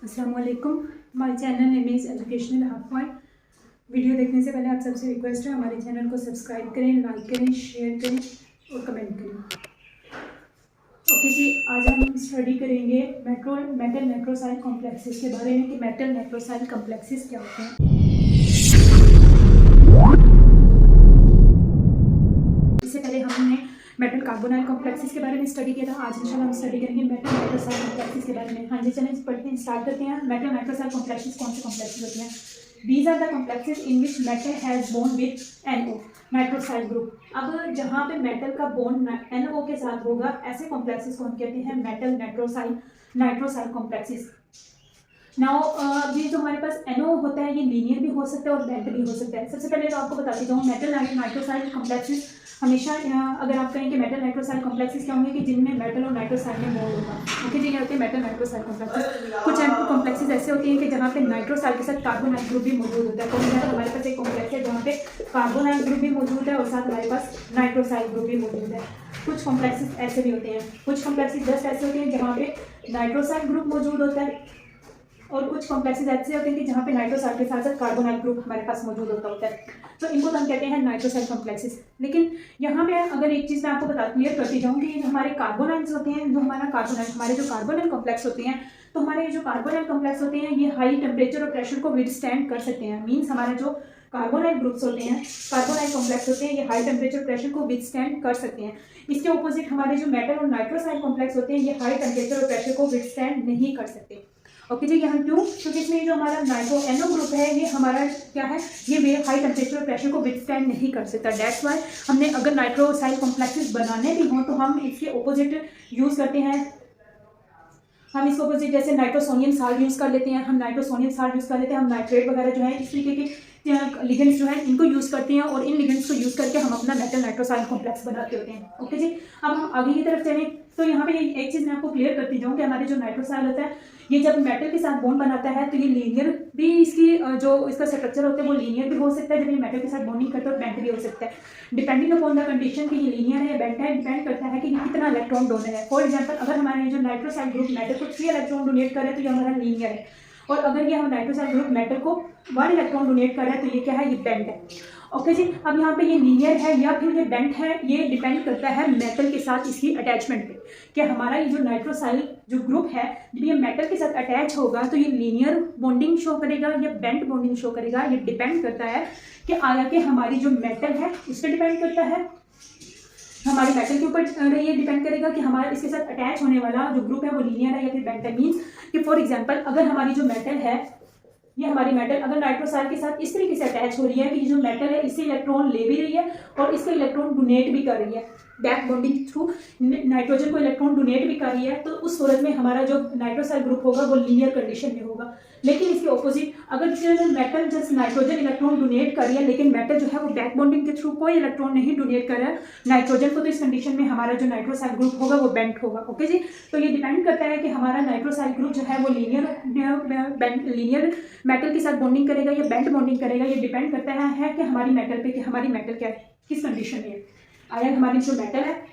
अस्सलाम वालेकुम। हमारे channel name is educational half point. Video देखने से पहले आप सबसे रिक्वेस्ट है हमारे चैनल को सब्सक्राइब करें, लाइक करें, शेयर करें और कमेंट करें। ओके जी, आज हम स्टडी करेंगे मेटल नेक्रोसाइल कॉम्प्लेक्सेस के बारे में कि मेटल नेक्रोसाइल कॉम्प्लेक्सेस क्या होते हैं। इससे पहले हमने मेटल कार्बोनाइल कॉम्प्लेक्सेस के बारे में स्टडी किया था। आज इंशाल्लाह हम स्टडी करेंगे मेटल नाइट्रोसाइल कॉम्प्लेक्सेस के बारे में। हाँ जी, चलें पढ़ते हैं, स्टार्ट करते हैं। मेटल नाइट्रोसाइल कॉम्प्लेक्सेस कौन से कॉम्प्लेक्सेस होते हैं? These are the complexes in which metal has bond with NO nitrosyl group. अब जहाँ पे मेटल का बॉन्ड NO के साथ होगा, ऐसे कॉम्प्लेक्सेस को हम कहते हैं मेटल नाइट्रोसाइल कॉम्प्लेक्सेस। नाउ ये जो हमारे पास NO होता है ये लीनियर भी हो सकता है और बेंट भी हो सकता है। सबसे पहले तो आपको बताती जाऊँ, मेटल नाइट्रोसाइल कॉम्प्लेक्सेस हमेशा अगर आप कहें कि मेटल नाइट्रोसाइल कॉम्प्लेक्सेस क्या होंगे कि जिनमें मेटल और नाइट्रोसाइल में बॉन्ड होगा। ओके जी, ये होते हैं मेटल नाइट्रोसाइल कॉम्प्लेक्सेस। कुछ कॉम्प्लेक्सेस ऐसे होते हैं कि जहाँ पे नाइट्रोसाइल के साथ कार्बोनाइल ग्रुप भी मौजूद होता है। तो हमारे पास एक कॉम्प्लेक्स है जहाँ पे कार्बोनाइल ग्रुप भी मौजूद है और साथ हमारे पास नाइट्रोसाइल ग्रुप भी मौजूद है। कुछ कॉम्प्लेक्सेस ऐसे भी होते हैं, कुछ कॉम्प्लेक्सेस जस्ट ऐसे होते हैं जहाँ पे नाइट्रोसाइल ग्रुप मौजूद होता है और कुछ कॉम्प्लेक्सेस ऐसे होते हैं कि जहाँ पे नाइट्रोसाइल के साथ साथ कार्बोनाइल ग्रुप हमारे पास मौजूद होता है। तो इनको हम कहते हैं नाइट्रोसाइल कॉम्प्लेक्सेस। लेकिन यहाँ पे अगर एक चीज़ मैं आपको क्लियर करती जाऊँ कि हमारे कार्बोनाइल्स होते हैं, जो हमारे जो कार्बोनाइल कॉम्प्लेक्स होते हैं, तो हमारे जो कार्बोनाइल कॉम्प्लेक्स होते हैं ये हाई टेम्परेचर और प्रेशर को विदस्टैंड कर सकते हैं। मीन्स हमारे जो कार्बोनाइल ग्रुप्स होते हैं, कार्बोनाइल कॉम्प्लेक्स होते हैं, ये हाई टेम्परेचर प्रेशर को विदस्टैंड कर सकते हैं। इसके ऑपोजिट हमारे जो मेटल और नाइट्रोसाइल कॉम्प्लेक्स होते हैं ये हाई टेम्परेचर और प्रेशर को विदस्टैंड नहीं कर सकते। ओके जी, यहाँ क्यों? क्योंकि इसमें जो हमारा NO ग्रुप है ये हमारा क्या है, ये हाई टेम्परेचर और प्रेशर को विदस्टैंड नहीं कर सकता। दैट्स वाई हमने अगर नाइट्रोसाइल कॉम्प्लेक्सेस बनाने भी हों तो हम इसके ऑपोजिट यूज़ करते हैं। हम इसको ऑपोजिट जैसे नाइट्रोसोनियम साल्ट यूज़ कर लेते हैं, हम नाइट्रेट वगैरह जो है इस तरीके के लिगेंड्स जो है इनको यूज़ करते हैं और इन लिगेंड्स को यूज़ करके हम अपना मेटल नाइट्रोसाइल कॉम्प्लेक्स बनाते होते हैं। ओके जी, अब हम आगे की तरफ चलें तो यहाँ पे एक चीज़ मैं आपको क्लियर करती जाऊँ कि हमारे जो नाइट्रोसाइल होता है ये जब मेटल के साथ बॉन्ड बनाता है तो ये लीनियर भी इसकी जो इसका स्ट्रक्चर होता है वो लीनियर भी हो सकता है जब ये मेटल के साथ बॉन्डिंग करता है, और बेंट भी हो सकता है। डिपेंडिंग अपॉन द कंडीशन कि ये लीनियर है या बेंट है, डिपेंड करता है कि ये कितना इलेक्ट्रॉन डोनर है। फॉर एग्जाम्पल, अगर हमारे जो नाइट्रोसाइल ग्रुप मेटल को 3 इलेक्ट्रॉन डोनेट करे तो ये हमारा लीनियर है, और अगर ये हम नाइट्रोसाइल ग्रुप मेटल को 1 इलेक्ट्रॉन डोनेट कर रहा है तो ये क्या है, ये बेंट है। ओके जी, अब यहाँ पे ये लीनियर है या फिर ये बेंट है, ये डिपेंड करता है मेटल के साथ इसकी अटैचमेंट पे कि हमारा ये जो नाइट्रोसाइल जो ग्रुप है जब ये मेटल के साथ अटैच होगा तो ये लीनियर बॉन्डिंग शो करेगा या बेंट बॉन्डिंग शो करेगा। ये डिपेंड करता है कि आया कि हमारी जो मेटल है उस पर डिपेंड करता है, हमारे मेटल के ऊपर ये डिपेंड करेगा कि हमारा इसके साथ अटैच होने वाला जो ग्रुप है वो लीनियर है या फिर बेंट है। मीन्स कि फॉर एग्जांपल अगर हमारी जो मेटल है, ये हमारी मेटल अगर नाइट्रोसाइल के साथ इस तरीके से अटैच हो रही है कि जो मेटल है इससे इलेक्ट्रॉन ले भी रही है और इसका इलेक्ट्रॉन डोनेट भी कर रही है, बैक बॉन्डिंग थ्रू नाइट्रोजन को इलेक्ट्रॉन डोनेट भी कर रही है, तो उस सूरत में हमारा जो नाइट्रोसाइल ग्रुप होगा वो लीनियर कंडीशन में होगा। लेकिन इसके ऑपोजिट अगर metal just nitrogen electron donate कर रही है लेकिन मेटल जो है वो बैक बॉन्डिंग के थ्रू कोई इलेक्ट्रॉन नहीं डोनेट कर रहा है नाइट्रोजन को, तो इस कंडीशन में हमारा जो नाइट्रोसाइल ग्रुप होगा वो बेंट होगा। ओके जी, तो ये डिपेंड करता है कि हमारा नाइट्रोसाइल ग्रुप जो है वो लीनियर मेटल के साथ बॉन्डिंग करेगा या बेंट बॉन्डिंग करेगा। ये डिपेंड करता है कि हमारी मेटल पे कि हमारी मेटल क्या है, किस कंडीशन में है। आया हमारी जो मेटल है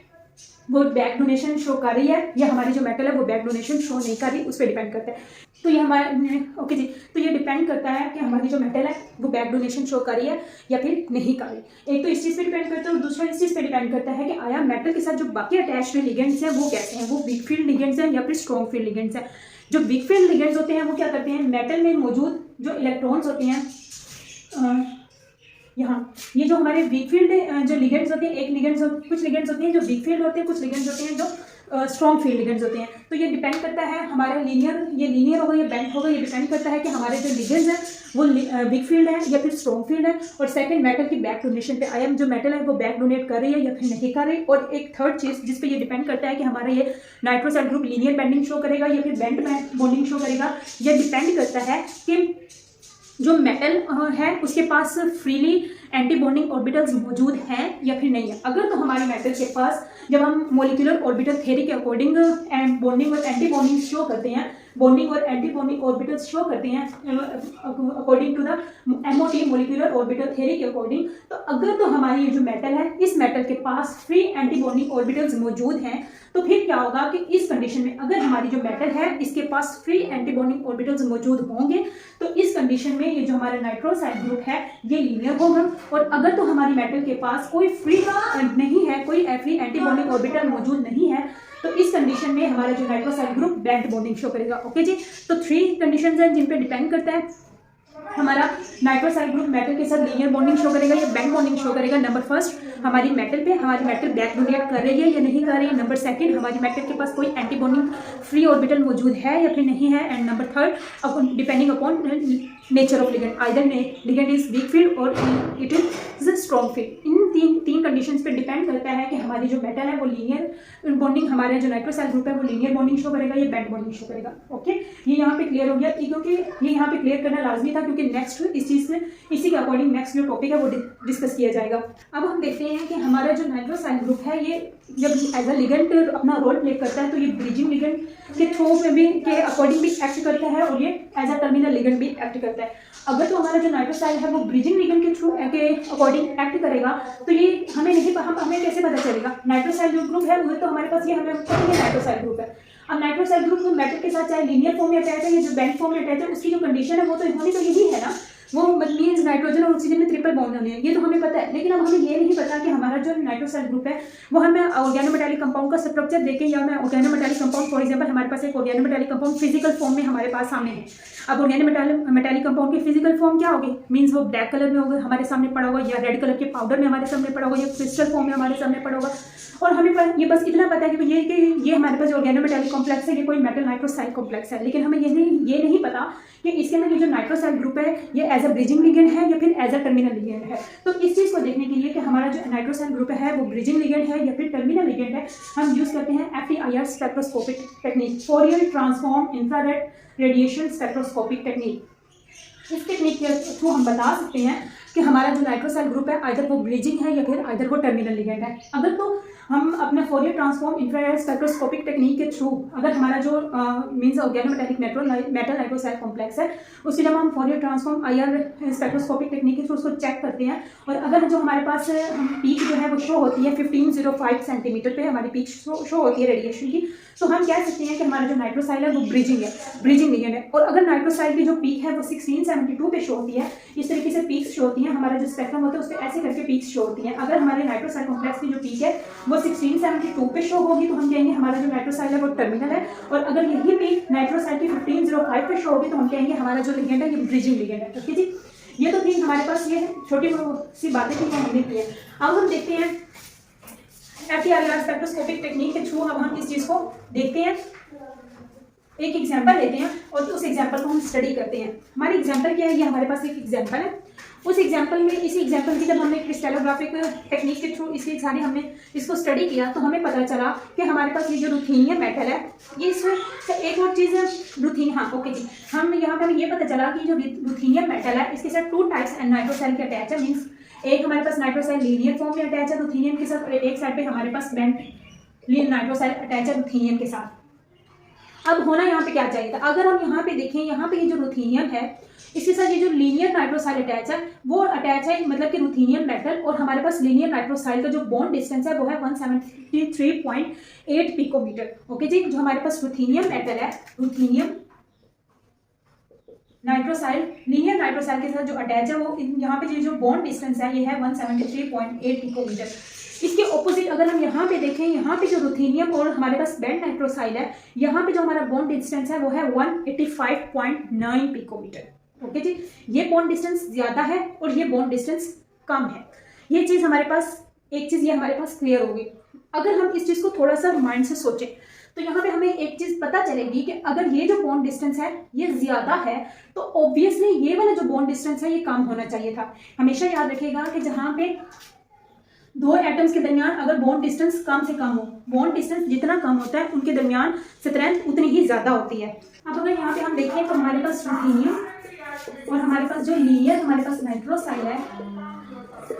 वो बैक डोनेशन शो कर रही है या हमारी जो मेटल है वो बैक डोनेशन शो नहीं कर रही, उस पर डिपेंड करता है। तो ये हमारे ओके जी, तो ये डिपेंड करता है कि हमारी जो मेटल है वो बैक डोनेशन शो कर रही है या फिर नहीं कर रही। एक तो इस चीज़ पे डिपेंड करता है और दूसरा इस चीज़ पे डिपेंड करता है कि आया मेटल के साथ जो बाकी अटैच्ड लिगेंड्स हैं वो कैसे हैं, वो वीक फील्ड लिगेंड्स हैं या फिर स्ट्रॉन्ग फील्ड लिगेंड्स हैं। जो वीक फील्ड लिगेंड्स होते हैं वो क्या करते हैं, मेटल में मौजूद जो इलेक्ट्रॉन्स होते हैं यहाँ, ये जो हमारे वीक फील्ड जो लिगेंड्स होते हैं, कुछ लिगेंड्स होते हैं जो वीक फील्ड होते हैं, कुछ लिगेंड्स होते हैं जो स्ट्रॉन्ग फील्ड लिगेंड्स होते हैं। तो ये डिपेंड करता है हमारा लीनियर होगा या बेंट होगा, ये डिपेंड करता है कि हमारे जो लिगेंड्स हैं वो वीक फील्ड है या फिर स्ट्रॉन्ग फील्ड है। और सेकंड, मेटल की बैक डोनेशन पे आया जो मेटल है वो बैक डोनेट कर रही है या फिर नहीं कर रही। और एक थर्ड चीज़ जिस पे ये डिपेंड करता है कि हमारा ये नाइट्रोसाइल ग्रुप लीनियर बेंडिंग शो करेगा या फिर बेंट बॉन्डिंग शो करेगा, यह डिपेंड करता है कि जो मेटल है उसके पास फ्रीली एंटी बॉन्डिंग ऑर्बिटल्स मौजूद हैं या फिर नहीं है। अगर तो हमारे मेटल के पास जब हम मोलिकुलर ऑर्बिटल थ्योरी के अकॉर्डिंग बॉन्डिंग और एंटी बॉन्डिंग शो करते हैं, बॉन्डिंग और एंटी बॉन्डिंग ऑर्बिटल्स शो करते हैं according to the MOT molecular orbital theory के अकॉर्डिंग, तो अगर तो हमारी ये जो मेटल है इस मेटल के पास फ्री एंटी बॉन्डिंग ऑर्बिटल्स मौजूद हैं, तो फिर क्या होगा कि इस कंडीशन में अगर हमारी जो मेटल है इसके पास फ्री एंटी बॉन्डिंग ऑर्बिटल्स मौजूद होंगे, तो इस कंडीशन में ये जो हमारा नाइट्रोसाइल ग्रुप है ये लीनियर होगा। और अगर तो हमारी मेटल के पास कोई फ्री नहीं है, कोई फ्री एंटी बॉन्डिंग ऑर्बिटल मौजूद नहीं है, तो इस कंडीशन में हमारा जो नाइट्रोसाइल ग्रुप बैंड बॉन्डिंग शो करेगा। ओके जी, तो 3 कंडीशंस हैं जिन पे डिपेंड करता है हमारा नाइट्रोसाइल ग्रुप मेटल के साथ लीनियर बॉन्डिंग शो करेगा या बैंड बॉन्डिंग शो करेगा। नंबर फर्स्ट, हमारी मेटल बैक डोनेट कर रही है या नहीं कर रही है। नंबर सेकंड, हमारी मेटल के पास कोई एंटी बॉन्डिंग फ्री ऑर्बिटल मौजूद है या फिर नहीं है। And number third, depending upon nature of ligand, either ligand is weak field और इट इज स्ट्रॉन्ग फील्ड। इन तीन कंडीशंस पे डिपेंड करता है कि हमारी जो मेटल है वो लीनियर बॉन्डिंग, हमारा जो नाइट्रोसाइल ग्रुप है वो लीनियर बॉन्डिंग शो करेगा या बैंड बॉन्डिंग शो करेगा। ओके, ये यहाँ पे क्लियर हो गया, क्योंकि ये यहाँ पे क्लियर करना लाजमी था, क्योंकि नेक्स्ट इस चीज़ से इसी के अकॉर्डिंग नेक्स्ट जो टॉपिक है वो डिस्कस किया जाएगा। अब हम देखते हैं कि हमारा जो नाइट्रोसाइल ग्रुप है ये जब एज अ लिगेंड अपना रोल प्ले करता है, तो ये ब्रिजिंग लिगेंड के थ्रू में भी के अकॉर्डिंग भी एक्ट करता है और ये एज अ टर्मिनल लिगेंड भी एक्ट करता है। अगर तो हमारा जो नाइट्रोसाइल है वो ब्रिजिंग लिगेंड के थ्रू के अकॉर्डिंग एक्ट करेगा, तो ये हमें कैसे पता चलेगा। नाइट्रोसाइल जो ग्रुप है वो तो हमारे पास ये हमें नाइट्रोसाइल ग्रुप है। अब नाइट्रोसाइल ग्रुप मेटल के साथ चाहे लीनियर फॉर्म में अटैच है या जो बैंड फॉर्म में अटैच है, उसकी जो कंडीशन है वो तो होनी तो यही है ना, वो मीन्स नाइट्रोजन और ऑक्सीजन में ट्रिपल बॉन्ड होने हैं, ये तो हमें पता है। लेकिन अब हमें ये नहीं पता कि हमारा जो नाइट्रोसाइल ग्रुप है वो हमें ऑर्गेनोमेटालिक कंपाउंड का स्ट्रक्चर देके, या मैं ऑर्गेनोमेटालिक कंपाउंड फॉर एग्जांपल हमारे पास एक ऑर्गेनोमेटालिक कंपाउंड फिजिकल फॉर्म में हमारे पास सामने है। अब ऑर्गेनोमेटालिक कंपाउंड की फिजिकल फॉर्म क्या होगी, मीन्स वो ब्लैक कलर में होगा हमारे सामने पड़ा होगा, या रेड कलर के पाउडर में हमारे सामने पड़ा होगा, या क्रिस्टल फॉर्म में हमारे सामने पड़ा होगा। और हमें ये बस इतना पता है कि ये हमारे पास जो ऑर्गेनोमेटालिक कॉम्प्लेक्स है ये कोई मेटल नाइट्रोसाइल कॉम्प्लेक्स है, लेकिन हमें ये नहीं पता कि इसके अंदर ये जो नाइट्रोसाइल ग्रुप है ये एज अ ब्रिजिंग लिगेंड है या फिर एज अ टर्मिनल लिगेंड है। तो इस चीज़ को देखने के लिए कि हमारा जो नाइट्रोसाइल ग्रुप है वो ब्रिजिंग लिगेंड है या फिर टर्मिनल लिगेंड है, हम यूज़ करते हैं FTIR spectroscopic technique, Fourier transform infrared radiation spectroscopic technique. इस टेक्निक के थ्रू हम बता सकते हैं कि हमारा जो नाइट्रोसाइल ग्रुप है आइदर वो ब्रिजिंग है या फिर आइदर वो टर्मिनल लिगेंड है। अगर तो हम अपने Fourier transform infrared spectroscopic technique के थ्रू अगर हमारा जो मीन्स ऑर्गेनोमेटालिक मेटल नाइट्रोसाइल कॉम्प्लेक्स है उससे जब हम Fourier transform IR spectroscopic technique के थ्रू उसको चेक करते हैं, और अगर जो हमारे पास पीक जो है वो शो होती है 1505 सेंटीमीटर पे हमारी पीक शो होती है रेडिएशन की, तो हम कह सकते हैं कि हमारा जो नाइट्रोसाइल है वो ब्रिजिंग लिगेंड है। और अगर नाइट्रोसाइल की जो पीक है वो 1672 पे शो होती है, इस तरीके से पीक्स शो होती हैं, हमारा जो स्पेक्ट्रम होता है उस पर ऐसे करके पीक्स शो होती हैं। अगर हमारे नाइट्रोसाइल कॉम्प्लेक्स की जो पीक है वो 1672 पे शो होगी तो हम कहेंगे हमारा जो नाइट्रोसाइल है वो टर्मिनल है, और अगर यही पीक नाइट्रोसाइल की 1505 पे शो होगी तो हम कहेंगे हमारा जो लिगेंड है ये ब्रिजिंग लिगेंड है। ठीक है जी, ये तो थी हमारे पास ये छोटी सी बातें थी हमने की है। अब हम देखते हैं FTIR स्पेक्ट्रोस्कोपिक टेक्निक के थ्रू अब हम इस चीज़ को देखते हैं, एक एग्जांपल लेते हैं और उस एग्जांपल को हम स्टडी करते हैं। हमारी एग्जांपल क्या है, ये हमारे पास एक एग्जांपल है। उस एग्जांपल में इसी एग्जांपल की जब हमने क्रिस्टलोग्राफिक टेक्निक के थ्रू इसकी सारी हमने इसको स्टडी किया तो हमें पता चला कि हमारे पास ये जो रुथेनियम मेटल है ये इसमें एक और चीज़ ओके जी, हम यहाँ पे हमें ये पता चला कि जो रुथेनियम मेटल है इसके साथ 2 टाइप्स नाइट्रोसाइल के अटैच है। मीन्स एक हमारे पास नाइट्रोसाइल लीनियर फॉर्म में अटैच है रुथेनियम के साथ, और एक साइड पे हमारे पास बैंड नाइट्रोसाइल अटैच है रुथेनियम के साथ। अब होना यहाँ पे क्या चाहिए था, अगर हम यहाँ पे देखें, यहाँ पे ये जो रुथेनियम है इसके साथ ये जो लीनियर नाइट्रोसाइल अटैच है वो अटैच है, मतलब कि रुथेनियम मेटल, और हमारे पास लीनियर नाइट्रोसाइल का जो बॉन्ड डिस्टेंस है वो है 173.8 पिकोमीटर। ओके जी, जो हमारे पास रुथेनियम मेटल है, रुथेनियम नाइट्रोसाइल लीनियर नाइट्रोसाइल के साथ जो अटैच है वो यहाँ पे जो बॉन्ड डिस्टेंस है ये है 173.8 पिकोमीटर। इसके ऑपोजिट अगर हम यहाँ पे देखें, यहाँ पे जो रुथेनियम और हमारे पास बैंड नाइट्रोसाइल है यहाँ पे जो हमारा बॉन्ड डिस्टेंस है वो है 185.9 पिकोमीटर। ओके जी, ये बॉन्ड डिस्टेंस ज्यादा है और ये बॉन्ड डिस्टेंस कम है। ये चीज़ हमारे पास, एक चीज़ ये हमारे पास क्लियर होगी। अगर हम इस चीज़ को थोड़ा सा माइंड से सोचें तो यहाँ पे हमें एक चीज़ पता चलेगी कि अगर ये जो बॉन्ड डिस्टेंस है ये ज़्यादा है तो ऑब्वियसली ये वाला जो बॉन्ड डिस्टेंस है ये कम होना चाहिए था। हमेशा याद रखिएगा कि जहाँ पे 2 एटम्स के दरमियान अगर बॉन्ड डिस्टेंस कम से कम हो, बॉन्ड डिस्टेंस जितना कम होता है उनके दरमियान स्ट्रेंथ उतनी ही ज़्यादा होती है। अब अगर यहाँ पे हम देखें तो हमारे पास रुथेनियम और हमारे पास जो लीनियर हमारे पास नाइट्रोसाइल है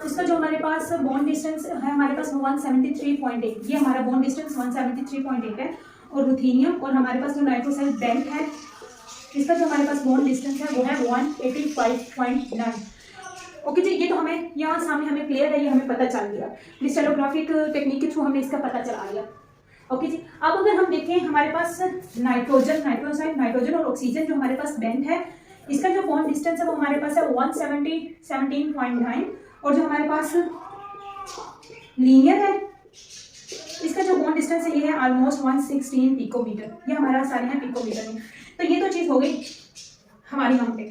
इसका जो हमारे पास बॉन्ड डिस्टेंस है हमारे पास 173.8, ये हमारा बॉन्ड डिस्टेंस 173.8 है। और रुथेनियम और हमारे पास जो नाइट्रोसाइल बेंट है इसका जो हमारे पास बॉन्ड डिस्टेंस है वो है 185.9। ओके जी, ये तो हमें यहाँ सामने हमें क्लियर है, ये हमें पता चल गया, क्रिस्टलोग्राफिक टेक्निक के थ्रू हमें इसका पता चला गया। ओके जी, अब अगर हम देखें हमारे पास नाइट्रोजन और ऑक्सीजन जो हमारे पास बेंट है इसका जो बॉन्ड डिस्टेंस है वो हमारे पास है 117.9 और जो हमारे पास लीनियर है इसका जो बॉन्ड डिस्टेंस है ये है ऑलमोस्ट 116 पिकोमीटर, ये हमारा सारे हैं पिकोमीटर में। तो ये तो चीज़ हो गई हमारी यहाँ पे।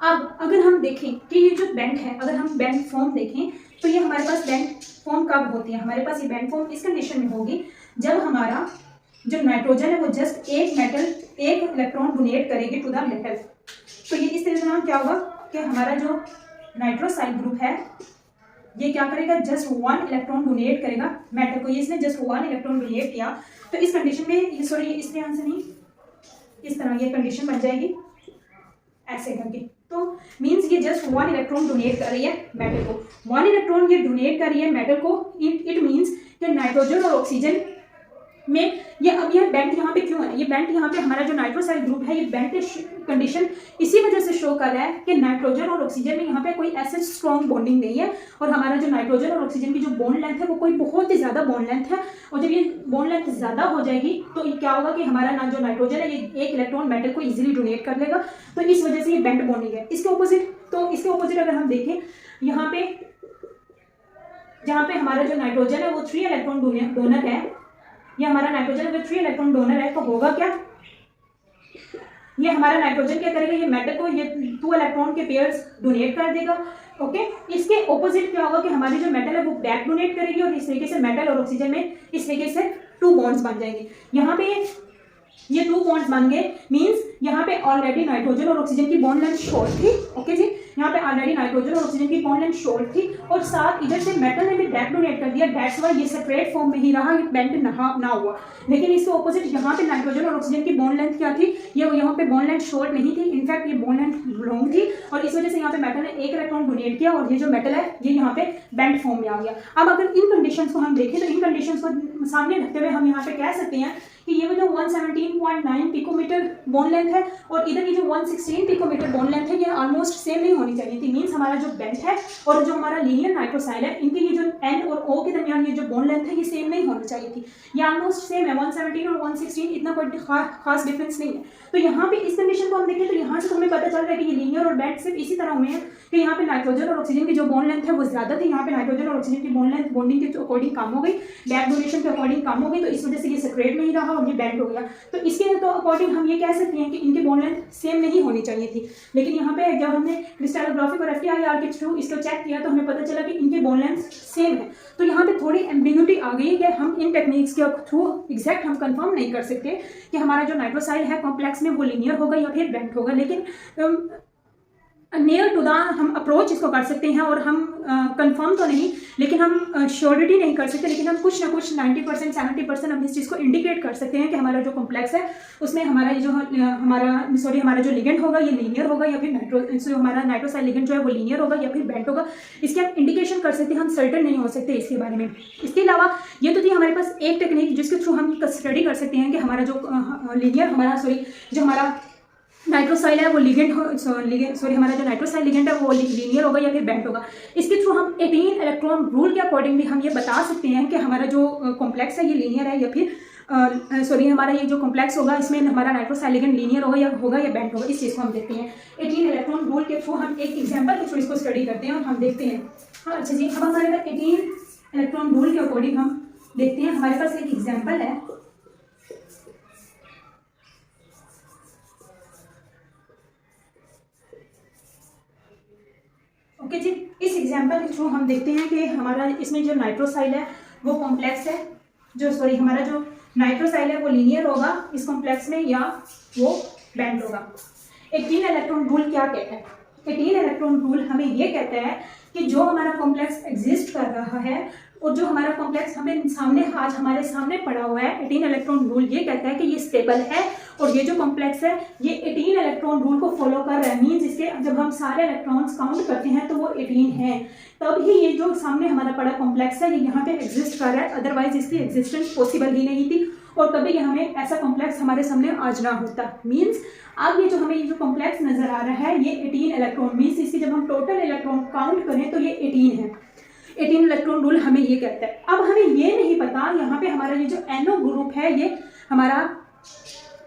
अब अगर हम देखें कि ये जो बेंट है, अगर हम बेंट फॉर्म देखें तो ये हमारे पास बेंट फॉर्म कब होती है, हमारे पास ये बेंट फॉर्म इस कंडीशन में होगी जब हमारा जो नाइट्रोजन है वो जस्ट एक इलेक्ट्रॉन डोनेट करेगी टू द मेटल। तो ये इस तरह से क्या होगा कि हमारा जो नाइट्रोसाइल ग्रुप है ये क्या करेगा, जस्ट 1 इलेक्ट्रॉन डोनेट करेगा मेटल को। ये इसने जस्ट 1 इलेक्ट्रॉन डोनेट किया तो इस कंडीशन में सॉरी इस तरह से नहीं, इस तरह ये कंडीशन बन जाएगी ऐसे करके। तो मींस ये जस्ट 1 इलेक्ट्रॉन डोनेट कर रही है मेटल को, 1 इलेक्ट्रॉन ये डोनेट कर रही है मेटल को। इट मींस कि नाइट्रोजन और ऑक्सीजन में ये अब यह बेंट यहाँ पे क्यों है, ये बेंट यहाँ पे हमारा जो नाइट्रोसाइल ग्रुप है ये बेंट कंडीशन इसी वजह से शो कर रहा है कि नाइट्रोजन और ऑक्सीजन में यहाँ पे कोई ऐसे स्ट्रॉन्ग बॉन्डिंग नहीं है और हमारा जो नाइट्रोजन और ऑक्सीजन की जो बॉन्ड लेंथ है वो कोई बहुत ही ज़्यादा बॉन्ड लेंथ है। और जब ये बॉन्ड लेंथ ज़्यादा हो जाएगी तो ये क्या होगा कि हमारा जो नाइट्रोजन है ये एक इलेक्ट्रॉन मेटल को ईजिली डोनेट कर लेगा, तो इस वजह से ये बेंट बॉन्डिंग है। इसके ऑपोजिट अगर हम देखें यहाँ पे जहाँ पे हमारा जो नाइट्रोजन है वो 3 इलेक्ट्रॉन डोनर है, ये हमारा नाइट्रोजन अगर 3 इलेक्ट्रॉन डोनर है तो होगा क्या, ये हमारा नाइट्रोजन क्या करेगा, ये मेटल को ये 2 इलेक्ट्रॉन के पेयर्स डोनेट कर देगा। ओके, इसके ऑपोजिट क्या होगा कि हमारी जो मेटल है वो बैक डोनेट करेगी और इस तरीके से मेटल और ऑक्सीजन में इस तरीके से 2 बॉन्ड्स बन जाएंगे। यहाँ पे ये 2 बॉन्ड्स बन गए, मींस यहाँ पे ऑलरेडी नाइट्रोजन और ऑक्सीजन की बॉन्ड लेंथ शॉर्ट थी। ओके जी, यहाँ पे ऑलरेडी नाइट्रोजन और ऑक्सीजन की बॉन्ड लेंथ शॉर्ट थी और साथ इधर से मेटल ने भी बैक डोनेट कर दिया, दैट्स व्हाई ये सेपरेट फॉर्म में ही रहा, ये बेंट ना हुआ। लेकिन इसके ऑपोजिट यहाँ पे नाइट्रोजन और ऑक्सीजन की बॉन्ड लेंथ क्या थी, ये यहाँ पे बॉन्ड लेंथ शॉर्ट नहीं थी, इनफैक्ट ये बॉन्ड लेंथ लॉन्ग थी और इस वजह से यहाँ पे मेटल ने 1 इलेक्ट्रॉन डोनेट किया और ये जो मेटल है ये यहाँ पे बेंट फॉर्म में आ गया। अब अगर इन कंडीशंस को हम देखें तो इन कंडीशंस को सामने रखते हुए हम यहाँ पे कह सकते हैं कि ये जो 117.9 पिकोमीटर बॉन्ड लेंथ है और इधर ये जो 116 पिकोमीटर बॉन्ड लेंथ है ये ऑलमोस्ट सेम नहीं होनी चाहिए थी। मींस हमारा जो बेंट है और जो हमारा लीनियर नाइट्रोसाइल है इनके ये जो N और O के दरमियान ये जो बॉन्ड लेंथ है ये सेम नहीं होनी चाहिए थी, ये ऑलमोस्ट सेम है, 117 और 116 इतना कोई खास डिफरेंस नहीं है। तो यहाँ पे इस कंडीशन को हम देखें तो यहाँ से तो हमें पता चल रहा है कि ये लीनियर और बेंट सिर्फ इसी तरह हुए हैं कि यहाँ पे नाइट्रोजन और ऑक्सीजन की जो बॉन्ड लेंथ है वो ज्यादा थी, यहाँ पे नाइट्रोजन और ऑक्सीजन की बॉन्ड लेंथ बॉन्डिंग के अकॉर्डिंग कम हो गई, बैक डोनेशन के अकॉर्डिंग कम हो गई, तो इस वजह से ये सेपरेट नहीं रहा और ये बेंट हो गया। तो इसके तो अकॉर्डिंग हम ये कह सकते हैं कि इनकी बॉन्ड लेंथ सेम नहीं होनी चाहिए थी। लेकिन यहाँ पे जब हमने क्रिस्टलोग्राफिक और FTIR के थ्रू इसको चेक किया तो हमें पता चला कि इनके बॉन्ड लेंथ सेम है। तो यहाँ पे थोड़ी एम्बिग्यूटी आ गई कि हम इन टेक्निक्स के थ्रू एग्जैक्ट हम कंफर्म नहीं कर सकते कि हमारा जो नाइट्रोसाइल है कॉम्प्लेक्स में वो लीनियर होगा या फिर बेंट होगा, लेकिन नियर टू द हम अप्रोच इसको कर सकते हैं और हम कंफर्म तो नहीं लेकिन हम श्योरिटी नहीं कर सकते, लेकिन हम कुछ ना कुछ 90% 70% हम इस चीज़ को इंडिकेट कर सकते हैं कि हमारा जो कॉम्प्लेक्स है उसमें हमारा जो हमारा जो लिगेंड होगा ये लीनियर होगा या फिर हमारा नाइट्रोसाइल लिगेंड जो है वो लीनियर होगा या फिर बेंट होगा। इसकी हम इंडिकेशन कर सकते हैं, हम सर्टन नहीं हो सकते इसके बारे में। इसके अलावा ये तो थी हमारे पास एक टेक्निक जिसके थ्रू हम स्टडी कर सकते हैं कि हमारा जो लीनियर जो हमारा नाइट्रोसाइल है वो हमारा जो नाइट्रोसाइल लिगेंड है वो लीनियर होगा या फिर बेंट होगा। इसके थ्रू हम 18 इलेक्ट्रॉन रूल के अकॉर्डिंगली हम ये बता सकते हैं कि हमारा जो कॉम्प्लेक्स है ये लीनियर है या फिर हमारा ये जो कॉम्प्लेक्स होगा इसमें हमारा नाइट्रोसाइल लिगेंड लीनियर होगा या बेंट होगा। इस चीज़ को हम देखते हैं 18 इलेक्ट्रॉन रूल के थ्रू हम एक एग्जाम्पल के थ्रू इसको स्टडी करते हैं और हम देखते हैं। हाँ अच्छा जी, अब हमारे पास 18 इलेक्ट्रॉन रूल के अकॉर्डिंग हम देखते हैं, हमारे पास एक एग्जाम्पल है। ओके जी, इस एग्जाम्पल के थ्रू हम देखते हैं कि हमारा इसमें जो नाइट्रोसाइल है वो कॉम्प्लेक्स है, हमारा जो नाइट्रोसाइल है वो लीनियर होगा इस कॉम्प्लेक्स में या वो बेंट होगा। 18 इलेक्ट्रॉन रूल क्या कहता है? 18 इलेक्ट्रॉन रूल हमें ये कहता है कि जो हमारा कॉम्प्लेक्स एग्जिस्ट कर रहा है और जो हमारा कॉम्प्लेक्स हमारे सामने पड़ा हुआ है, 18 इलेक्ट्रॉन रूल ये कहता है कि ये स्टेबल है और ये जो कॉम्प्लेक्स है ये 18 इलेक्ट्रॉन रूल को फॉलो कर रहा है। मीन्स इसके जब हम सारे इलेक्ट्रॉन्स काउंट करते हैं तो वो 18 है, तब ही ये जो सामने हमारा बड़ा कॉम्प्लेक्स है ये यहाँ पे एग्जिस्ट कर रहा है, अदरवाइज इसकी एग्जिस्टेंस पॉसिबल ही नहीं थी और कभी हमें ऐसा कॉम्प्लेक्स हमारे सामने आज ना होता। मीन्स अब ये जो हमें ये जो कॉम्प्लेक्स नजर आ रहा है ये 18 इलेक्ट्रॉन, मीन्स इसकी जब हम टोटल इलेक्ट्रॉन काउंट करें तो ये 18 है। 18 इलेक्ट्रॉन रूल हमें ये कहता है। अब हमें ये नहीं पता यहाँ पे हमारा ये जो NO ग्रुप है ये हमारा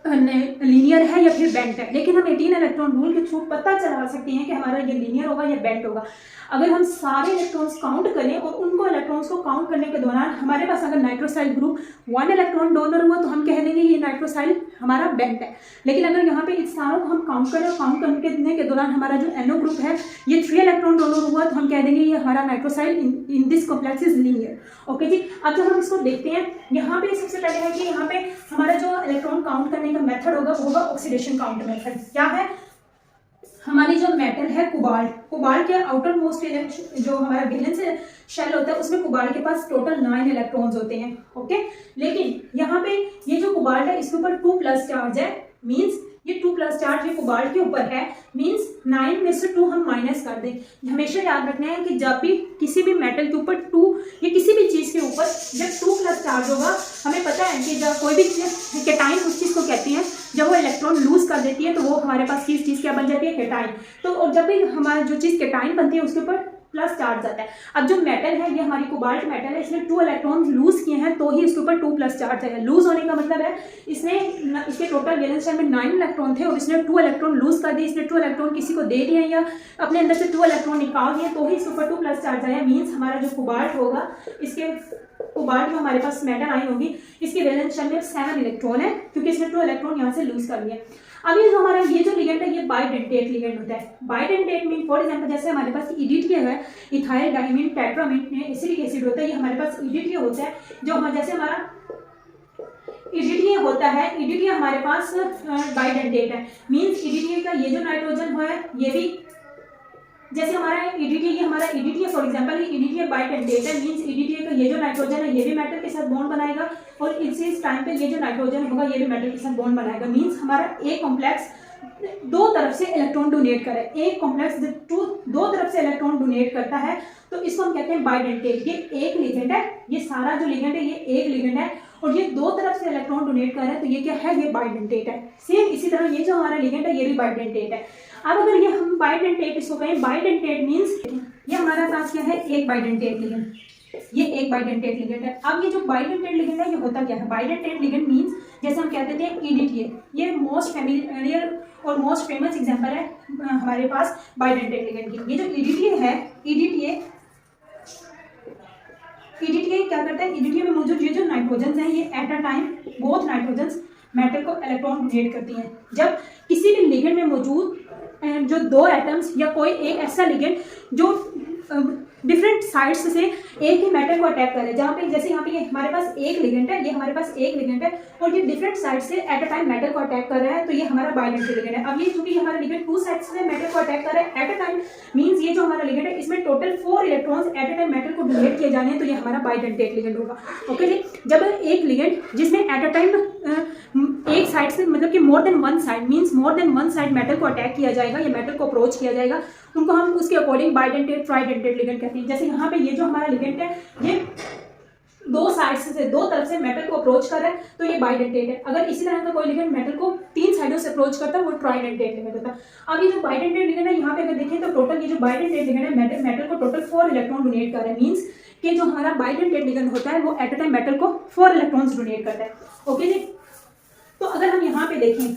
लीनियर है या फिर बेंट है, लेकिन हम 18 इलेक्ट्रॉन रूल के थ्रू पता चला सकते हैं कि हमारा ये लीनियर होगा या बेंट होगा। अगर हम सारे इलेक्ट्रॉन्स काउंट करें और उनको इलेक्ट्रॉन्स को काउंट करने के दौरान हमारे पास अगर नाइट्रोसाइल ग्रुप 1 इलेक्ट्रॉन डोनर हुआ तो हम कह देंगे ये नाइट्रोसाइल हमारा बेंट है। लेकिन अगर यहाँ पे इस सारों को हम काउंट करें और काउंट करने के दौरान हमारा जो NO ग्रुप है ये 3 इलेक्ट्रॉन डोनर हुआ तो हम कह देंगे ये हमारा nitrosyl in this complex is linear. Okay जी, अब जब हम इसको देखते हैं यहाँ पे सबसे पहले है कि यहाँ पे हमारा जो इलेक्ट्रॉन काउंट करने का मेथड होगा वो होगा ऑक्सीडेशन काउंट मेथड। क्या है, हमारी जो मेटल है कोबाल्ट के आउटर मोस्ट जो हमारा वैलेंस शेल होता है उसमें कोबाल्ट के पास टोटल 9 इलेक्ट्रॉन्स होते हैं। ओके, लेकिन यहाँ पे ये जो कोबाल्ट है इसके ऊपर 2+ चार्ज है, मींस ये 2+ चार्ज ये कोबाल्ट के ऊपर है, मींस 9 में से 2 हम माइनस कर दें। हमेशा याद रखना है कि जब भी किसी भी मेटल के ऊपर 2 या किसी भी चीज के ऊपर जब 2+ चार्ज होगा, हमें पता है कि जब कोई भी कैटाइन उस चीज को कहती है जब वो इलेक्ट्रॉन लूज कर देती है तो वो हमारे पास किस चीज क्या बन जाती है, कैटाइन। तो और जब भी हमारी जो चीज कैटाइन बनती है उसके ऊपर प्लस चार्ज आता है। अब जो मेटल है ये हमारी कोबाल्ट मेटल है, इसने 2 इलेक्ट्रॉन लूज किए हैं तो ही इसके ऊपर 2+ चार्ज है। लूज होने का मतलब है इसके टोटल वैलेंस शेल में 9 इलेक्ट्रॉन थे और इसने 2 इलेक्ट्रॉन लूज कर दिए, इसने 2 इलेक्ट्रॉन किसी को दे दिए या अपने अंदर से 2 इलेक्ट्रॉन निकाल दिए तो ही इसके ऊपर 2+ चार्ज आया। मीन्स हमारा जो कोबाल्ट होगा, इसके कोबाल्ट में हमारे पास मेटल आई होगी, इसके वैलेंस शेल में 7 इलेक्ट्रॉन है क्योंकि इसने 2 इलेक्ट्रॉन यहाँ से लूज कर लिया। अब ये जो हमारा ये जो लिगेंड है ये बाइडेंटेट लिगेंड होता है। बाइडेंटेट मीन फॉर एग्जांपल जैसे हमारे पास EDTA है, इथाइल डाइमीन टेट्रामीन में एसिडिक एसिड होता है, ये हमारे पास EDTA होता है। जो जैसे हमारा EDTA होता है, EDTA हमारे पास बाइडेंटेट है, मींस EDTA का ये जो नाइट्रोजन है ये भी जैसे हमारा EDTA, ये हमारा EDTA फॉर एग्जांपल ये EDTA बाइडेंटेट है, मींस EDTA का ये जो नाइट्रोजन है ये भी मेटल के साथ बॉन्ड बनाएगा और इस टाइम पे ये जो नाइट्रोजन होगा ये भी मेटल के साथ बॉन्ड बनाएगा। मींस हमारा एक कॉम्प्लेक्स दो तरफ से इलेक्ट्रॉन डोनेट करे, एक कॉम्प्लेक्स दो तरफ से इलेक्ट्रॉन डोनेट करता है तो इसको हम कहते हैं बाइडेंटेट। ये एक लिगेंड है, ये सारा जो लिगेंड है ये एक लिगेंड है और ये दो तरफ से इलेक्ट्रॉन डोनेट कर रहा है तो ये क्या है, ये बाइडेंटेट है। सेम इसी तरह ये जो हमारा लिगेंड है ये भी बाइडेंटेट है। अब अगर ये हम बाइडेंटेट इसको कहें, बाइडेंटेट मींस ये हमारे पास क्या है, एक बाइडेंटेट लिगेंड, ये एक बाइडेंटेट लिगेंड है। अब ये जो बाइडेंटेट लिगेंड है ये होता क्या है, बाइडेंटेट लिगेंड मींस जैसे हम कहते थे EDTA, ये मोस्ट फेमिलियर और मोस्ट फेमस एग्जांपल है हमारे पास बाइडेंटेट लिगेंड की। ये जो EDTA है, EDTA क्या करता है, EDTA में मौजूद ये जो नाइट्रोजन है ये at a time both nitrogen metal को इलेक्ट्रॉन डोनेट करती हैं। जब किसी भी लिगेंड में मौजूद जो 2 एटम्स या कोई एक ऐसा लिगेंड जो डिफरेंट साइड्स से एक ही मेटल को अटैक करे, जहाँ पे जैसे यहाँ पे ये हमारे पास एक लिगेंड है, ये हमारे पास एक लिगेंड है और ये डिफरेंट साइड से एट अ टाइम मेटल को अटैक कर रहा है तो ये हमारा बाइडेंटेट लिगेंड है। अब ये चूंकि हमारा लिगेंड 2 साइड से मेटल को अटैक कर रहा है एट अ टाइम, मींस ये जो हमारा लिगेंड है इसमें total 4 electrons at a time metal को डोनेट किए जाने हैं तो ये हमारा बाइडेंटेट लिगेंड होगा। ओके जी, जब एक लिगेंड जिसमें एट अ टाइम एक साइड से मतलब कि more than one side means more than one side metal को अटैक किया जाएगा या मेटल को अप्रोच किया जाएगा, उनको हम उसके अकॉर्डिंग बाइडेंटेट ट्राइडेंटेट लिगेंड कहते हैं। जैसे यहाँ पे ये जो हमारा लिगेंड है ये 2 साइड से 2 तरफ से मेटल को अप्रोच कर रहा है तो ये बाइडेंटेट है। अगर इसी तरह का कोई लिगेंड मेटल को 3 साइडों से अप्रोच करता है वो ट्राइडेंटेट लिगेंड होता है। अब ये जो बाइडेंटेट लिगेंड है यहाँ पे अगर देखें तो टोटल ये जो बाइडेंटेट लिगेंड है मेटल को टोटल 4 इलेक्ट्रॉन डोनेट कर रहा है, मींस कि जो हमारा बाइडेंटेट लिगेंड होता है वो एट अ टाइम मेटल को 4 इलेक्ट्रॉन्स डोनेट करता है। ओके जी, तो अगर हम यहाँ पे देखें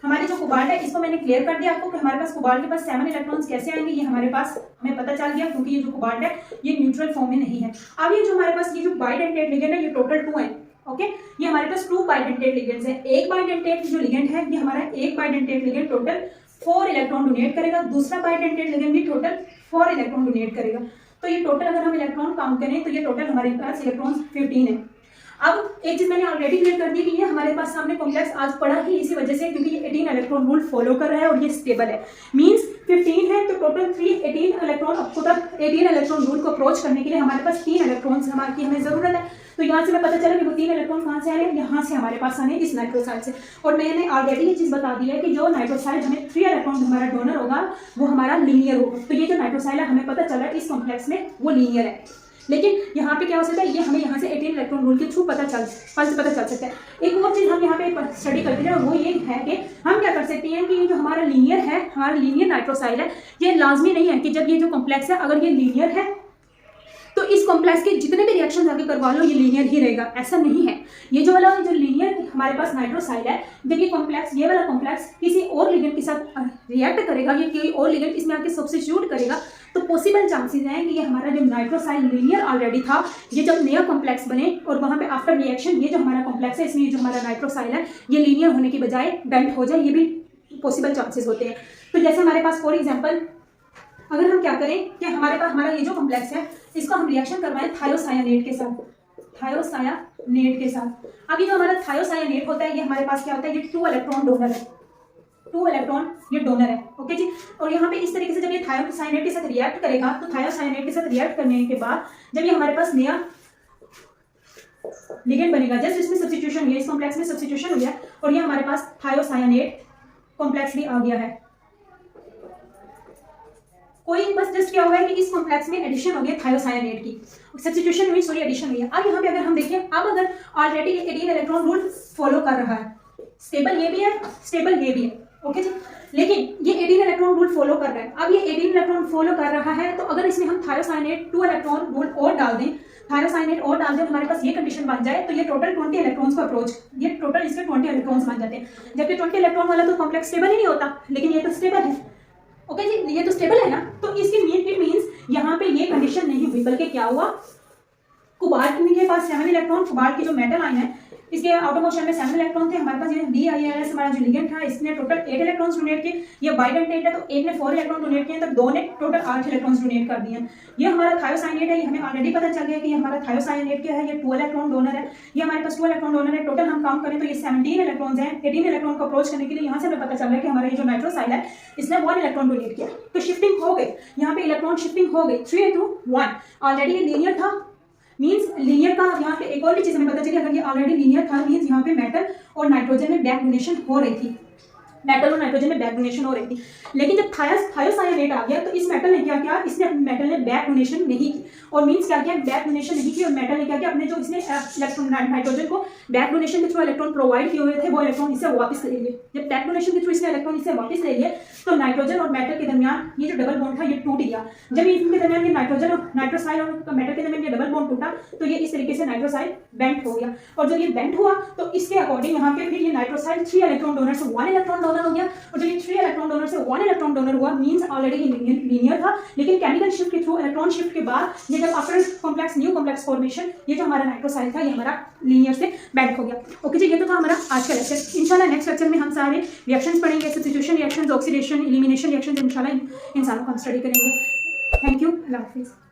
हमारी जो कोबाल्ट है इसको मैंने क्लियर कर दिया आपको कि हमारे पास कोबाल्ट के पास 7 इलेक्ट्रॉन्स कैसे आएंगे, ये हमारे पास हमें पता चल गया क्योंकि ये जो कोबाल्ट है ये न्यूट्रल फॉर्म में नहीं है। अब ये जो हमारे पास ये जो बाइडेंटेट लिगेंड है ये टोटल 2 है। ओके, ये हमारे पास 2 बाइडेंटेट लिगेंड्स है। एक बाइडेंटेट जो लिगेंड है ये हमारा एक bidentate ligand total 4 electron donate करेगा, दूसरा बाइडेंटेट लिगेंड भी टोटल 4 इलेक्ट्रॉन डोनेट करेगा। तो ये टोटल अगर हम इलेक्ट्रॉन काउंट करें तो ये टोटल हमारे पास इलेक्ट्रॉन 15 है। अब एक चीज मैंने ऑलरेडी क्लियर कर दी कि ये हमारे पास सामने कॉम्प्लेक्स आज पड़ा ही इसी वजह से क्योंकि ये 18 इलेक्ट्रॉन रूल फॉलो कर रहा है और ये स्टेबल है, मींस 15 है तो total 18 electron, total 18 electron rule को अप्रोच करने के लिए हमारे पास 3 इलेक्ट्रॉन्स की हमें जरूरत है। तो यहाँ से मैं पता चला कि वो 3 इलेक्ट्रॉन कहाँ से आ रहे हैं, यहाँ से हमारे पास आने इस नाइट्रोसाइल से। और मैंने ऑलरेडी ये चीज़ बता दी है कि जो नाइट्रोसाइल हमें 3 इलेक्ट्रॉन हमारा डोनर होगा वो हमारा लीनियर होगा। तो ये जो नाइट्रोसाइल है हमें पता चला इस कॉम्प्लेक्स में वो लीनियर है। लेकिन यहाँ पे क्या हो सकता है, ये हमें यहाँ से 18 इलेक्ट्रॉन रूल के थ्रू पता चल सकता है। एक और चीज़ हम यहाँ पे स्टडी करते हैं और वो ये है कि हम क्या कर सकते हैं कि ये जो हमारा लीनियर है, हमारा लीनियर नाइट्रोसाइल है, ये लाजमी नहीं है कि जब ये जो कॉम्प्लेक्स है अगर ये लीनियर है तो इस कॉम्प्लेक्स के जितने भी रिएक्शन आगे करवा लो ये लीनियर ही रहेगा, ऐसा नहीं है। ये जो वाला जो लीनियर हमारे पास नाइट्रोसाइल है, जब ये कॉम्प्लेक्स, ये वाला कॉम्प्लेक्स किसी और लिगेंड के साथ रिएक्ट करेगा, ये कोई और लिगेंड इसमें आके सब्स्टिट्यूट करेगा, तो पॉसिबल चांसेस हैं कि ये हमारा जो नाइट्रोसाइल लीनियर ऑलरेडी था, ये जब नया कॉम्प्लेक्स बने और वहाँ पे आफ्टर रिएक्शन ये जो हमारा कॉम्प्लेक्स है इसमें जो हमारा नाइट्रोसाइल है ये लीनियर होने की बजाय बेंट हो जाए, ये भी पॉसिबल चांसेस होते हैं। तो जैसे हमारे पास फॉर एग्जाम्पल अगर हम क्या करें कि हमारे पास हमारा ये जो कॉम्प्लेक्स है इसको हम रिएक्शन करवाएं थायोसायानेट के साथ, थायोसायानेट के साथ। अब ये जो हमारा थायोसायानेट होता है ये हमारे पास क्या होता है, ये 2 इलेक्ट्रॉन डोनर है, 2 इलेक्ट्रॉन ये डोनर है, ओके जी। और यहाँ पे इस तरीके से जब ये थायोसायानेट के साथ रिएक्ट करेगा तो थायोसायानेट के साथ रिएक्ट करने के बाद जब ये हमारे पास नया लिगेंड बनेगा, जस्ट इसमें सब्स्टिट्यूशन हुई है, इस कॉम्प्लेक्स में सब्स्टिट्यूशन हुई है और ये हमारे पास थायोसायानेट कॉम्प्लेक्स भी आ गया है। कोई बस जस्ट क्या हुआ है कि इस कॉम्प्लेक्स में एडिशन हो गया थायोसायानेट की, सब्स्टिट्यूशन हुई, सॉरी एडिशन हुई है। अब यहाँ पे अगर हम देखें, अब अगर ऑलरेडी 18 इलेक्ट्रॉन रूल फॉलो कर रहा है, स्टेबल ये भी है, स्टेबल ये भी है, ओके जी, लेकिन ये 18 इलेक्ट्रॉन रूल फॉलो कर रहा है। अब ये 18 इलेक्ट्रॉन फॉलो कर रहा है तो अगर इसमें हम थायोसायानेट 2 इलेक्ट्रॉन रूल और डाल दें, थायोसायानेट और डाल दें, हमारे पास ये कंडीशन बन जाए तो ये टोटल 20 इलेक्ट्रॉन्स को अप्रोच, ये टोटल इसके 20 इलेक्ट्रॉन्स बन जाते हैं। जबकि 20 इलेक्ट्रॉन वाला तो कॉम्प्लेक्स स्टेबल ही नहीं होता, लेकिन ये तो स्टेबल है, ओके जी, ये तो स्टेबल है ना। तो इसके इट मींस यहाँ पे ये कंडीशन नहीं हुई, बल्कि क्या हुआ, कोबाल्ट के पास 7 इलेक्ट्रॉन, कोबाल्ट की जो मेटल आयन है इसके आउटर मोशन में 7 इलेक्ट्रॉन थे, हमारे पास ये DIRS हमारा जो लिगेंड था इसने टोटल 8 इलेक्ट्रॉन्स डोनेट किए। ये बाइडेंटेट है तो एक ने 4 इलेक्ट्रॉन डोनेट किए तो 2 ने टोटल 8 इलेक्ट्रॉन्स डोनेट कर दिए। ये हमारा थायोसायानेट है, ये हमें ऑलरेडी पता चल गया कि ये हमारा थायोसायानेट क्या है, ये 2 इलेक्ट्रॉन डोनर है, ये हमारे पास 2 इलेक्ट्रॉन डोनर है। टोटल हम काउंट करें तो ये 17 इलेक्ट्रॉन्स हैं। 18 इलेक्ट्रॉन को अप्रोच करने के लिए यहाँ से हमें पता चल रहा है कि हमारा ये जो नाइट्रोसाइल है इसने 1 इलेक्ट्रॉन डोनेट किया, तो शिफ्टिंग हो गई, यहाँ पे इलेक्ट्रॉन शिफ्टिंग हो गई 3 to 1। ऑलरेडी ये लीनियर था, मींस लीनियर का यहाँ पे एक और भी चीज हमें पता चली, अगर ये ऑलरेडी लीनियर था मींस यहाँ पे मेटल और नाइट्रोजन में बैक डोनेशन हो रही थी, मेटल और नाइट्रोजन में बैक डोनेशन हो रही थी। लेकिन जब थायोसायानेट आ गया तो इस मेटल ने क्या किया, इसने मेटल ने बैक डोनेशन नहीं की, और मींस क्या किया, बैक डोनेशन नहीं की, और मेटल ने क्या किया, अपने जो इसने इलेक्ट्रॉन नाइट्रोजन को बैक डोनेशन के थ्रू इलेक्ट्रॉन प्रोवाइड किए हुए थे वो इलेक्ट्रॉन इससे वापस ले लिए। जब बैक डोनेशन के थ्रू इसने इलेक्ट्रॉन इससे वापस ले लिए तो नाइट्रोजन और मेटल के दरमियान ये जो डबल बॉन्ड था ये टूट गया। जब इनके दरमियान ये नाइट्रोजन और नाइट्रोसाइल और मेटल के दरमियान ये डबल बॉन्ड टूटा तो ये इस तरीके से नाइट्रोसाइल बेंट हो गया, और जब ये बेंट हुआ तो इसके अकॉर्डिंग यहाँ पे फिर ये नाइट्रोसाइल 3 इलेक्ट्रॉन डोनर से 1 इलेक्ट्रॉन डोनर हो गया, और जब ये 3 इलेक्ट्रॉन डोनर से 1 इलेक्ट्रॉन डोनर हुआ मींस ऑलरेडी ये लीनियर था, लेकिन केमिकल शिफ्ट के थ्रू इलेक्ट्रॉन शिफ्ट के बाद ये जब after complex new complex formation ये जो हमारा नाइट्रोसाइल था ये हमारा लीनियर से बेंट हो गया। ओके जी, ये तो था हमारा आज का लेक्चर। इंशाल्लाह नेक्स्ट लेक्चर में हम सारे रिएक्शंस पढ़ेंगे, substitution reactions, oxidation, elimination reactions, इंशाल्लाह इन सारों को हम स्टडी करेंगे। थैंक यू, अल्लाह हाफिज़।